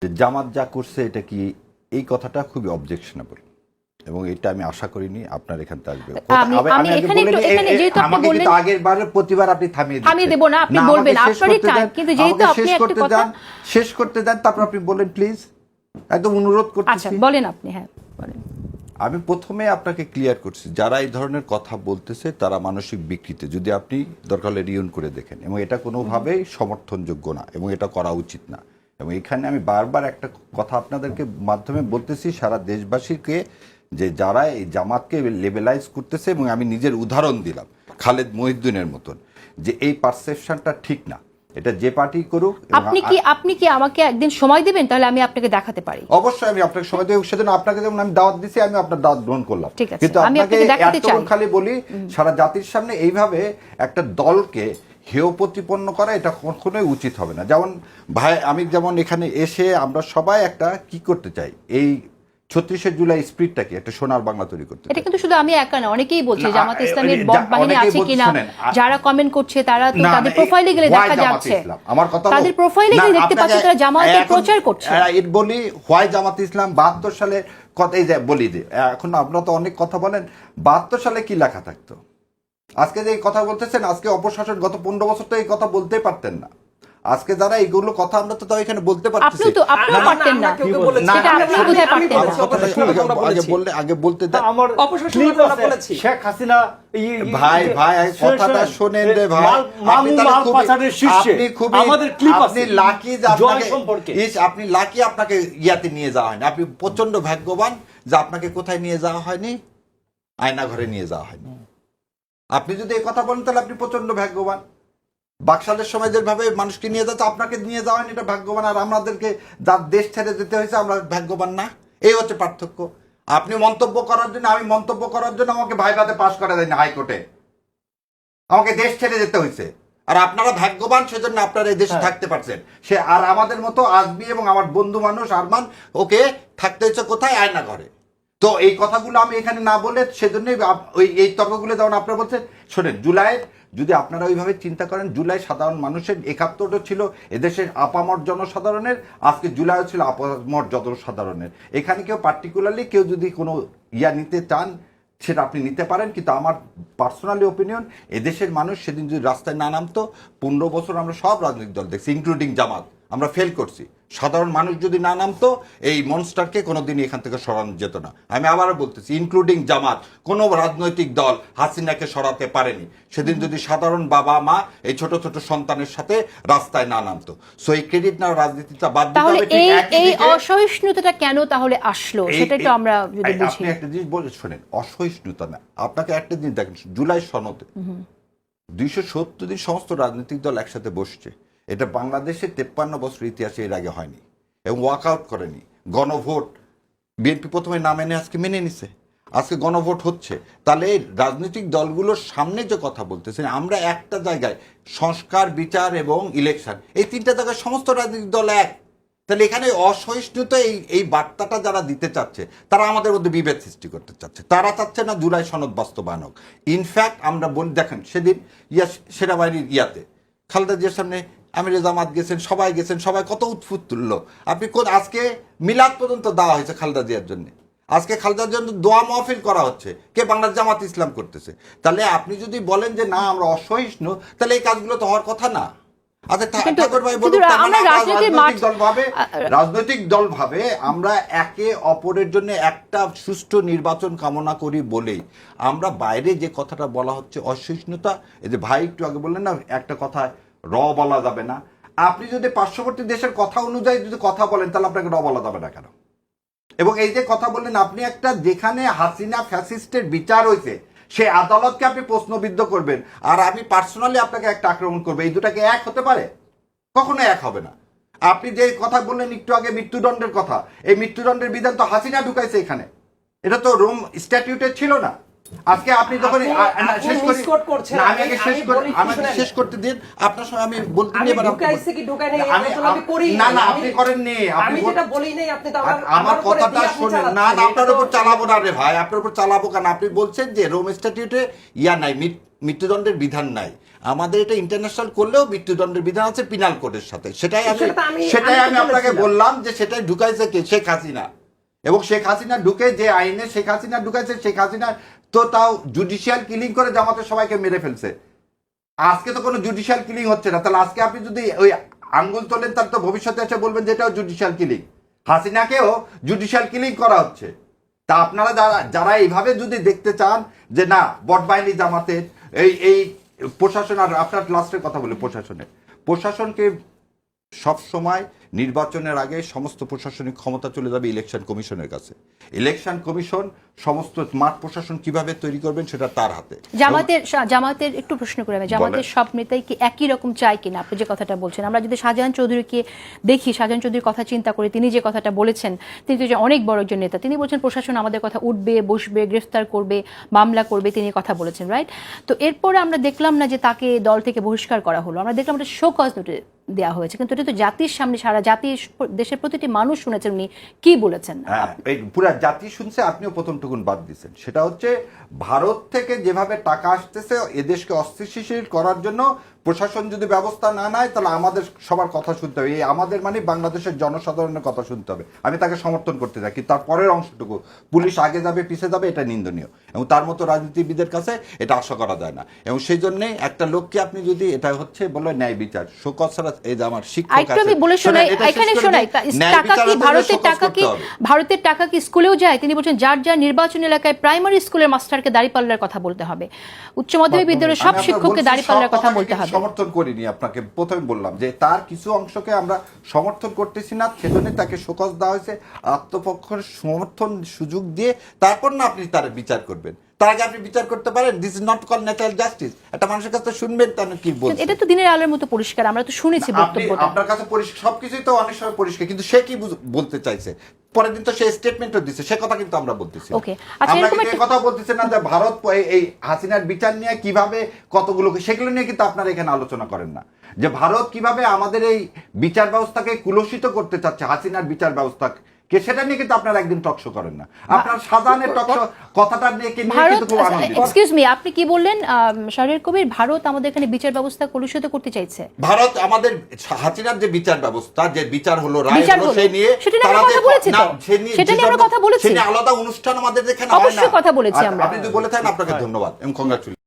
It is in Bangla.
যে জামাত যা করছে এটা কি, এই কথাটা খুবই অবজেকশনেবল এবং এটা আমি আশা করিনি আপনার এখান থেকে আসবে। আমাকে কিন্তু আগের বারের প্রতিবার আপনি থামিয়ে দেব না, আপনি বলবেন আপনারই টাইম, কিন্তু যেহেতু আপনি একটা কথা শেষ করতে দেন তারপর আপনি বলেন প্লিজ, একদম অনুরোধ করতেছি। আচ্ছা বলেন আপনি। হ্যাঁ বলেন। আমি প্রথমে আপনাকে ক্লিয়ার করছি, যারা এই ধরনের কথা বলতেছে তারা মানসিক বিকৃতি, যদি আপনি দরকার হলে রিউন করে দেখেন, এবং এটা কোনোভাবেই সমর্থনযোগ্য না এবং এটা করা উচিত না। এবং এখানে আমি বারবার একটা কথা আপনাদেরকে মাধ্যমে বলতেছি সারা দেশবাসীকে, যে যারা এই জামাতকে লেবেলাইজ করতেছে, এবং আমি নিজের উদাহরণ দিলাম খালেদ মহিউদ্দিনের মতন, যে এই পারসেপশনটা ঠিক না। এটা যে পার্টি করুক। আপনি কি আমাকে একদিন সময় দিবেন, তাহলে আমি আপনাকে দেখাতে পারি। অবশ্যই আমি আপনাকে সময় দেব, সেজন্য আপনাকে যেমন আমি দাওয়াত দিছি, আমি আপনার দাওয়াত গ্রহণ করলাম। কিন্তু আপনাকে এতক্ষণ খালি বলি, সারা জাতির সামনে এইভাবে একটা দলকে হেয় প্রতিপন্ন করা এটা কখনোই উচিত হবে না। যেমন ভাই, আমি যেমন এখানে এসে আমরা সবাই একটা কি করতে চাই, এই ৩৬শে জুলাই স্পিরিটটাকে একটা সোনার বাংলা তৈরি করতে। এটা কিন্তু শুধু আমি একা না, অনেকেই বলছে জামাত ইসলামের বট বাহিনী আছে কিনা, যারা কমেন্ট করছে তারা তো তাদের প্রোফাইলে গেলে দেখা যাচ্ছে, আমার কথা তাদের প্রোফাইলে গেলে দেখতে পাচ্ছি তারা জামাতের প্রচার করছে। এর বলি হোয়াই জামাত ইসলাম ৭২ সালে কথাই যায় বলি যে, এখন আপনারা তো অনেক কথা বলেন, ৭২ সালে কি লেখা থাকতো? আজকে যে কথা বলতেছেন, আজকে অপশাসন গত ১৫ বছর তো এই কথা বলতেই পারতেন না। আজকে যারা এইগুলো কথা আমরা তো এখানে বলতে পারতেছি আগে বলতে শেখ হাসিনা ভাই কথাটা শোনেন রে ভাই, আপনি লাকি আপনাকে ইয়াতে নিয়ে যাওয়া হয়নি। আপনি প্রচন্ড ভাগ্যবান যে আপনাকে কোথায় নিয়ে যাওয়া হয়নি, আয়না ঘরে নিয়ে যাওয়া হয়নি। আপনি যদি এই কথা বলেন তাহলে আপনি প্রচন্ড ভাগ্যবান। বাকশালের সময় যেভাবে মানুষকে নিয়ে যাচ্ছে, আপনাকে নিয়ে যাওয়া হয়নি, এটা ভাগ্যবান। আর আমাদেরকে যার দেশ ছেড়ে যেতে হয়েছে আমরা ভাগ্যবান না, এই হচ্ছে পার্থক্য। আপনি মন্তব্য করার জন্য, আমি মন্তব্য করার জন্য আমাকে ভাইভাতে পাস করা দেয়নি হাইকোর্টে, আমাকে দেশ ছেড়ে যেতে হয়েছে। আর আপনারা ভাগ্যবান, সেজন্য আপনারা এই দেশে থাকতে পারছেন। সে আর আমাদের মতো আসবি এবং আমার বন্ধু মানুষ আরমান, ওকে থাকতে হয়েছে কোথায়? আয়না ঘরে। তো এই কথাগুলো আমি এখানে না বলে, সেজন্যই এই তর্কগুলো যেমন আপনারা বলছেন। শোনেন, জুলাইয়ের যদি আপনারা ওইভাবে চিন্তা করেন, জুলাই সাধারণ মানুষের ৭১টা ছিল এদেশের আপামর জনসাধারণের, আজকে জুলাইও ছিল আপামর জনসাধারণের। এখানে কেউ পার্টিকুলারলি কেউ যদি কোনো নিতে চান সেটা আপনি নিতে পারেন, কিন্তু আমার পার্সোনালি ওপিনিয়ন, এদেশের মানুষ সেদিন যদি রাস্তায় না নামতো, ১৫ বছর আমরা সব রাজনৈতিক দল দেখছি, ইনক্লুডিং জামাত, আমরা ফেল করছি। সাধারণ মানুষ যদি না নামতো, এই মনস্টারকে কোনোদিনই এখান থেকে সরানো যেত না। আমি আবারও বলতেছি, ইনক্লুডিং জামাত, কোনো রাজনৈতিক দল হাসিনাকে সরাতে পারেনি সেদিন যদি সাধারণ বাবা মা এই ছোট ছোট সন্তানের সাথে রাস্তায় না নামতো। সো এই ক্রেডিট না রাজনীতিটা বাদ দিতে হবে। এই অসহিষ্ণুতাটা কেন তাহলে আসলো, সেটা একটু আমরা যদি বুঝি। আপনি একটা জিনিস বলে শোনেন, অসহিষ্ণুতা না, আপনাকে একটা জিনিস দেখেন, জুলাই সনদে ২৭০ দিন সমস্ত রাজনৈতিক দল একসাথে বসছে। এটা বাংলাদেশের ৫৩ বছর ইতিহাসে এর আগে হয়নি, এবং ওয়াকআউট করেনি। গণভোট, বিএনপি প্রথমে না মেনে আজকে মেনে নিছে, আজকে গণভোট হচ্ছে। তাহলে রাজনৈতিক দলগুলোর সামনে যে কথা বলতেছেন, আমরা একটা জায়গায় সংস্কার, বিচার এবং ইলেকশন, এই তিনটা জায়গায় সমস্ত রাজনৈতিক দল এক। তাহলে এখানে অসহিষ্ণুতা এই বার্তাটা যারা দিতে চাচ্ছে, তারা আমাদের মধ্যে বিভেদ সৃষ্টি করতে চাচ্ছে। তারা চাচ্ছে না জুলাই সনদ বাস্তবায়ন হোক। ইনফ্যাক্ট আমরা বলি, দেখেন সেদিন সেনাবাহিনীর খালেদা জিয়ার সামনে আমিরে জামাত গেছেন, সবাই গেছেন, সবাই কত উৎফুল্ল তুললো। আপনি আজকে মিলাদ পর্যন্ত দেওয়া হয়েছে খালেদা জিয়ার জন্য, আজকে খালেদার জন্য দোয়া মাহফিল করা হচ্ছে, কে? বাংলাদেশ জামাত ইসলাম করতেছে। তাহলে আপনি যদি বলেন যে না আমরা অসহিষ্ণু, তাহলে এই কাজগুলো তো হওয়ার কথা না। রাজনৈতিক দল ভাবে আমরা একে অপরের জন্য একটা সুষ্ঠু নির্বাচন কামনা করি বলেই আমরা বাইরে যে কথাটা বলা হচ্ছে অসহিষ্ণুতা, এই যে ভাই একটু আগে বললেন না, একটা কথা বলা যাবে না। আপনি যদি পার্শ্ববর্তী দেশের কথা অনুযায়ী যদি কথা বলেন, তাহলে আপনাকে বলা যাবে না কেন? এবং এই যে কথা বললেন আপনি, একটা যেখানে হাসিনা ফ্যাসিস্টের বিচার হয়েছে, সে আদালতকে আপনি প্রশ্নবিদ্ধ করবেন, আর আমি পার্সোনালি আপনাকে একটা আক্রমণ করবো, এই দুটাকে এক হতে পারে? কখনো এক হবে না। আপনি যে কথা বললেন একটু আগে মৃত্যুদণ্ডের কথা, এই মৃত্যুদণ্ডের বিধান তো হাসিনা ঢুকাইছে এখানে, এটা তো রোম স্ট্যাটিউটে ছিল না। আজকে আপনি যখন শেষ করতে দিন, আপনার সঙ্গে আমি বলতে নিয়ে আপনি করেননি, আমার কথাটা শোনেন না, আপনার উপর চালাবো না রে ভাই, আপনার উপর চালাবো কেন? আপনি বলছেন যে রোম স্ট্যাটিউটে নাই, মৃত্যুদণ্ডের বিধান নাই। আমাদের এটা ইন্টারন্যাশনাল করলেও মৃত্যুদণ্ডের বিধান আছে পিনাল কোডের সাথে। সেটাই আমি আপনাকে বললাম যে সেটাই ঢুকাইছে কে? শেখ হাসিনা। এবং শেখ হাসিনা ঢুকে যে আইনে শেখ হাসিনা ঢুকাইছে, শেখ হাসিনা তো তাও জুডিশিয়াল কিলিং করে জামাতের সবাইকে মেরে ফেলছে। আজকে তো কোনো জুডিশিয়াল কিলিং হচ্ছে না, তাহলে আজকে আপনি যদি ওই আঙ্গুল তোলেন তার তো ভবিষ্যতে এসে বলবেন যে এটাও জুডিশিয়াল কিলিং। হাসিনাকেও জুডিশিয়াল কিলিং করা হচ্ছে। তা আপনারা যারা এইভাবে যদি দেখতে চান যে না বটবাহিনী জামাতের এই প্রশাসন, আর আপনার লাস্টের কথা বলে প্রশাসনকে সব সময় নির্বাচনের আগে সমস্ত প্রশাসনিক ক্ষমতা চলে যাবে ইলেকশন কমিশনের কাছে। ইলেকশন কমিশন সমস্ত স্মার্ট প্রশাসন কিভাবে তৈরি করবেন সেটা তার হাতে। জামাতের একটু প্রশ্ন করে জামাতের সব নেতাই কি একই রকম চায় কিনা? আপনি যে কথাটা বলছেন, আমরা যদি শাহজাহান চৌধুরীকে দেখি, শাহজাহান চৌধুরীর কথা চিন্তা করি, তিনি যে কথাটা বলেছেন, তিনি তো অনেক বড় একজন নেতা, তিনি বলছেন প্রশাসন আমাদের কথা উঠবে, বসবে, গ্রেফতার করবে, মামলা করবে, তিনি কথা বলেছেন, রাইট? তো এরপরে আমরা দেখলাম না যে তাকে দল থেকে বহিষ্কার করা হলো, আমরা দেখলাম একটা শো কজ নোটিশ দেওয়া হয়েছে, কিন্তু এটা তো জাতির সামনে, সারা জাতির, দেশের প্রতিটি মানুষ শুনেছেন উনি কি বলেছেন। এই পুরা জাতি শুনছে, আপনিও প্রথমটুকুন বাদ দিচ্ছেন। সেটা হচ্ছে ভারত থেকে যেভাবে টাকা আসতেছে এদেশকে অস্থিতিশীল করার জন্য প্রশাসন যদি ব্যবস্থা না নেয় তাহলে আমাদের সবার কথা শুনতে হবে। এই আমাদের মানে বাংলাদেশের জনসাধারণের কথা শুনতে হবে। আমি তাকে সমর্থন করতে চাই, কিন্তু তার পরের অংশটুকু পুলিশ আগে যাবে পিছিয়ে যাবে এটা নিন্দনীয়, এবং তার মতো রাজনীতিবিদের কাছে এটা আশা করা যায় না। এবং সেই জন্য একটা লোককে আপনি যদি এটা হচ্ছে বলে ন্যায় বিচার শোকজ ছাড়া, এই যে আমার শিক্ষক ভারতের টাকা কি স্কুলেও যায়? তিনি বলছেন যার যার নির্বাচন এলাকায় প্রাইমারি স্কুলের মাস্টারকে দাঁড়িপাল্লার কথা বলতে হবে, উচ্চ মাধ্যমিক বিদ্যালয়ের সব শিক্ষককে দাঁড়িপাল্লার কথা বলতে হবে। সমর্থন করিনি, আপনাকে প্রথমে বললাম যে তার কিছু অংশকে আমরা সমর্থন করতেছি না, সেজন্য তাকে শোকজ দেওয়া হয়েছে। আত্মপক্ষের সমর্থন সুযোগ দিয়ে তারপর না আপনি তার বিচার করবেন, তার আগে আপনি বিচার করতে পারেন। This is not call natural justice. একটা মানুষের কাছে শুনবেন তাহলে কি বলছেন, এটা তো দিনের আলোর মতো পরিষ্কার, আমরা তো শুনেছি বক্তব্যটা। আপনার কাছে পরিষ্কার, সবকিছুই তো অনেক সময় পরিষ্কার, কিন্তু সে কি বলতে চাইছে পরের দিন তো সে স্টেটমেন্টও দিচ্ছে, সে কথা কিন্তু আমরা বলতেছি। আমরা কিন্তু এই কথা বলতেছি না যে ভারত এই হাসিনার বিচার নিয়ে কিভাবে কতগুলো, সেগুলো নিয়ে কিন্তু আপনারা এখানে আলোচনা করেন না যে ভারত কিভাবে আমাদের এই বিচার ব্যবস্থাকে কুলসিত করতে চাচ্ছে, হাসিনার বিচার ব্যবস্থা কে, সেটা নিয়ে কিন্তু আপনারা একদিন টকশো করেন না। আপনার শাহজাহানের টকশো কথাটা নিয়ে কিন্তু খুব আনন্দিত। এক্সকিউজ মি, আপনি কি বললেন শাহরিয়ার কবির? ভারত আমাদের এখানে বিচার ব্যবস্থা কলুষিত করতে চাইছে? ভারত আমাদের হাসিনার যে বিচার ব্যবস্থা, যে বিচার হলো, রায় হলো, সেই নিয়ে আলাদা অনুষ্ঠান আমাদের এখানে হয় না। কথা বলেছি আমরা। আপনি যদি বলে থাকেন আপনাকে ধন্যবাদ এবং কংগ্রাচুলেশন।